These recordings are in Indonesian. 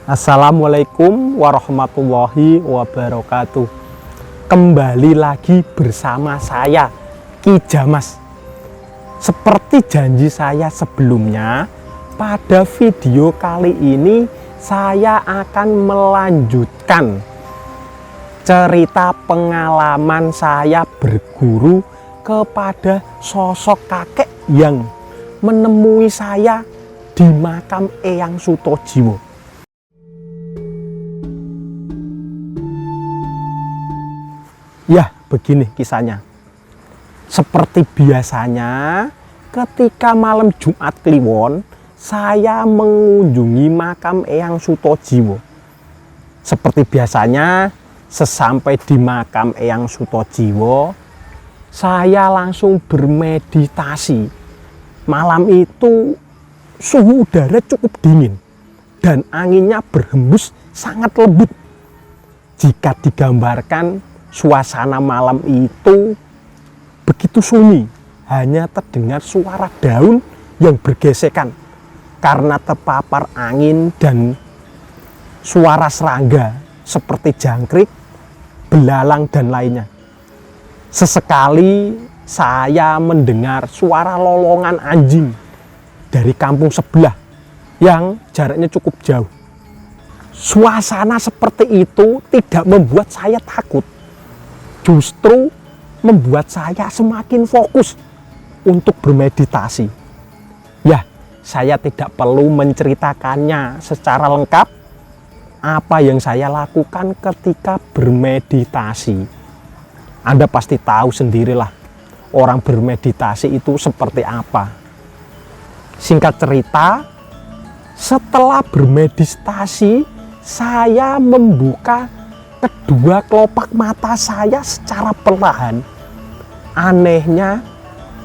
Assalamualaikum warahmatullahi wabarakatuh. Kembali lagi bersama saya Ki Jamas. Seperti janji saya sebelumnya, pada video kali ini saya akan melanjutkan cerita pengalaman saya berguru kepada sosok kakek yang menemui saya di makam Eyang Sutojiwo. Ya, begini kisahnya. Seperti biasanya, ketika malam Jumat Kliwon, saya mengunjungi makam Eyang Sutojiwo. Seperti biasanya, sesampai di makam Eyang Sutojiwo, saya langsung bermeditasi. Malam itu suhu udara cukup dingin dan anginnya berhembus sangat lembut. Jika digambarkan, suasana malam itu begitu sunyi, hanya terdengar suara daun yang bergesekan karena terpapar angin dan suara serangga seperti jangkrik, belalang, dan lainnya. Sesekali saya mendengar suara lolongan anjing dari kampung sebelah yang jaraknya cukup jauh. Suasana seperti itu tidak membuat saya takut, justru membuat saya semakin fokus untuk bermeditasi. Ya, saya tidak perlu menceritakannya secara lengkap apa yang saya lakukan ketika bermeditasi. Anda pasti tahu sendirilah orang bermeditasi itu seperti apa. Singkat cerita, setelah bermeditasi, saya membuka kedua kelopak mata saya secara perlahan. Anehnya,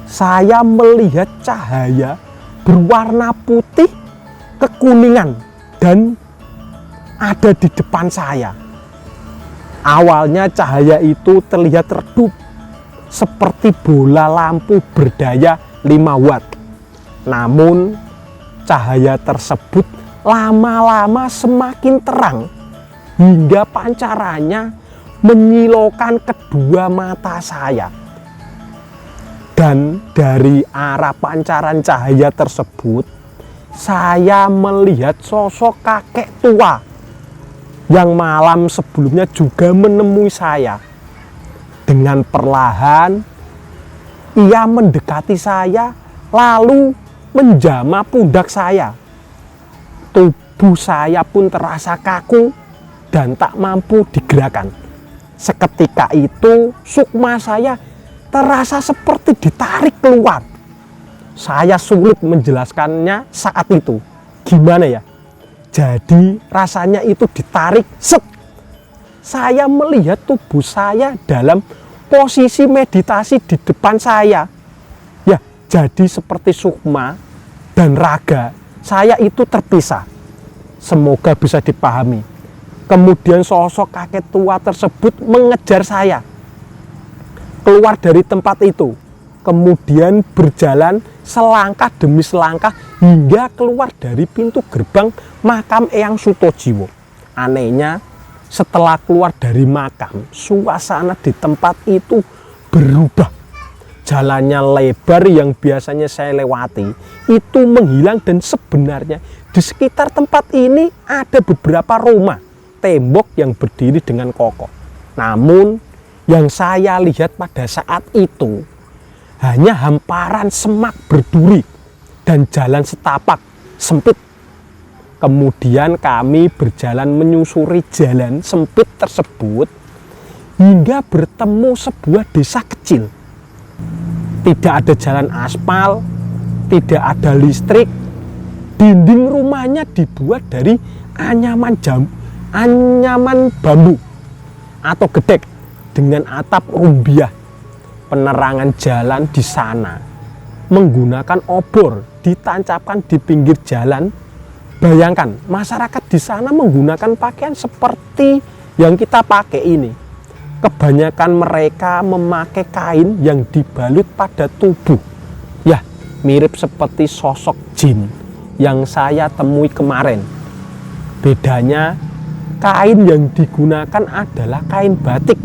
saya melihat cahaya berwarna putih kekuningan dan ada di depan saya. Awalnya cahaya itu terlihat redup seperti bola lampu berdaya 5 watt. Namun cahaya tersebut lama-lama semakin terang hingga pancarannya menyilaukan kedua mata saya. Dan dari arah pancaran cahaya tersebut, saya melihat sosok kakek tua yang malam sebelumnya juga menemui saya. Dengan perlahan, ia mendekati saya lalu menjamah pundak saya. Tubuh saya pun terasa kaku dan tak mampu digerakkan. Seketika itu sukma saya terasa seperti ditarik keluar. Saya sulit menjelaskannya saat itu. Gimana ya? Jadi rasanya itu ditarik, set. Saya melihat tubuh saya dalam posisi meditasi di depan saya. Ya, jadi seperti sukma dan raga saya itu terpisah. Semoga bisa dipahami. Kemudian sosok kakek tua tersebut mengejar saya keluar dari tempat itu. Kemudian berjalan selangkah demi selangkah hingga keluar dari pintu gerbang makam Eyang Sutojiwo. Anehnya, setelah keluar dari makam, suasana di tempat itu berubah. Jalannya lebar yang biasanya saya lewati itu menghilang dan sebenarnya di sekitar tempat ini ada beberapa rumah tembok yang berdiri dengan kokoh. Namun yang saya lihat pada saat itu hanya hamparan semak berduri dan jalan setapak sempit. Kemudian kami berjalan menyusuri jalan sempit tersebut hingga bertemu sebuah desa kecil. Tidak ada jalan aspal, tidak ada listrik. Dinding rumahnya dibuat dari anyaman bambu atau gedek dengan atap rumbiah. Penerangan jalan di sana menggunakan obor ditancapkan di pinggir jalan. Bayangkan, masyarakat di sana menggunakan pakaian seperti yang kita pakai ini. Kebanyakan mereka memakai kain yang dibalut pada tubuh. Ya, mirip seperti sosok jin yang saya temui kemarin. Bedanya, kain yang digunakan adalah kain batik,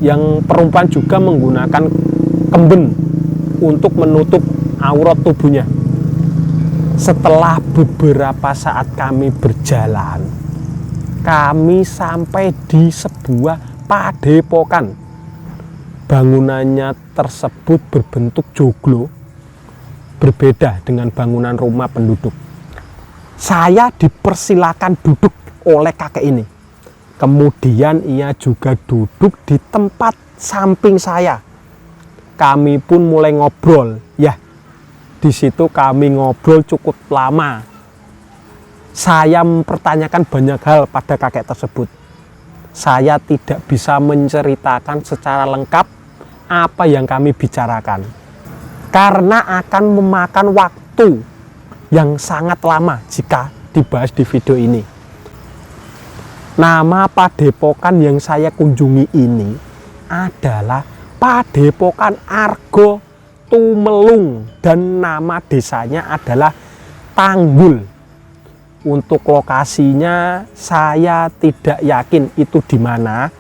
yang perempuan juga menggunakan kemben untuk menutup aurat tubuhnya. Setelah beberapa saat kami berjalan, kami sampai di sebuah padepokan. Bangunannya tersebut berbentuk joglo, berbeda dengan bangunan rumah penduduk. Saya dipersilakan duduk oleh kakek ini. Kemudian ia juga duduk di tempat samping saya. Kami pun mulai ngobrol. Ya, di situ kami ngobrol cukup lama. Saya mempertanyakan banyak hal pada kakek tersebut. Saya tidak bisa menceritakan secara lengkap apa yang kami bicarakan, karena akan memakan waktu yang sangat lama jika dibahas di video ini. Nama padepokan yang saya kunjungi ini adalah Padepokan Argo Tumelung, dan nama desanya adalah Tanggul. Untuk lokasinya saya tidak yakin itu di mana.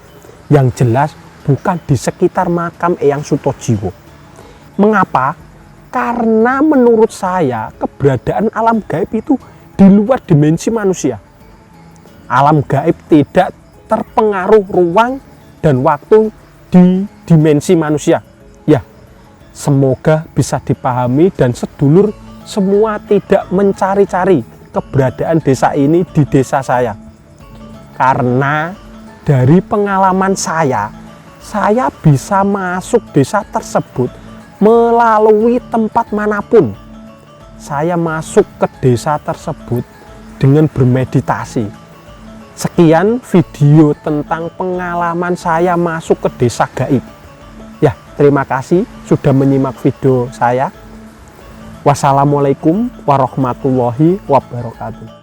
Yang jelas bukan di sekitar makam Eyang Sutojiwo. Mengapa? Karena menurut saya keberadaan alam gaib itu di luar dimensi manusia. Alam gaib tidak terpengaruh ruang dan waktu di dimensi manusia. Ya, semoga bisa dipahami dan sedulur semua tidak mencari-cari keberadaan desa ini di desa saya. Karena dari pengalaman saya bisa masuk desa tersebut melalui tempat manapun. Saya masuk ke desa tersebut dengan bermeditasi. Sekian video tentang pengalaman saya masuk ke desa gaib. Ya, terima kasih sudah menyimak video saya. Wassalamualaikum warahmatullahi wabarakatuh.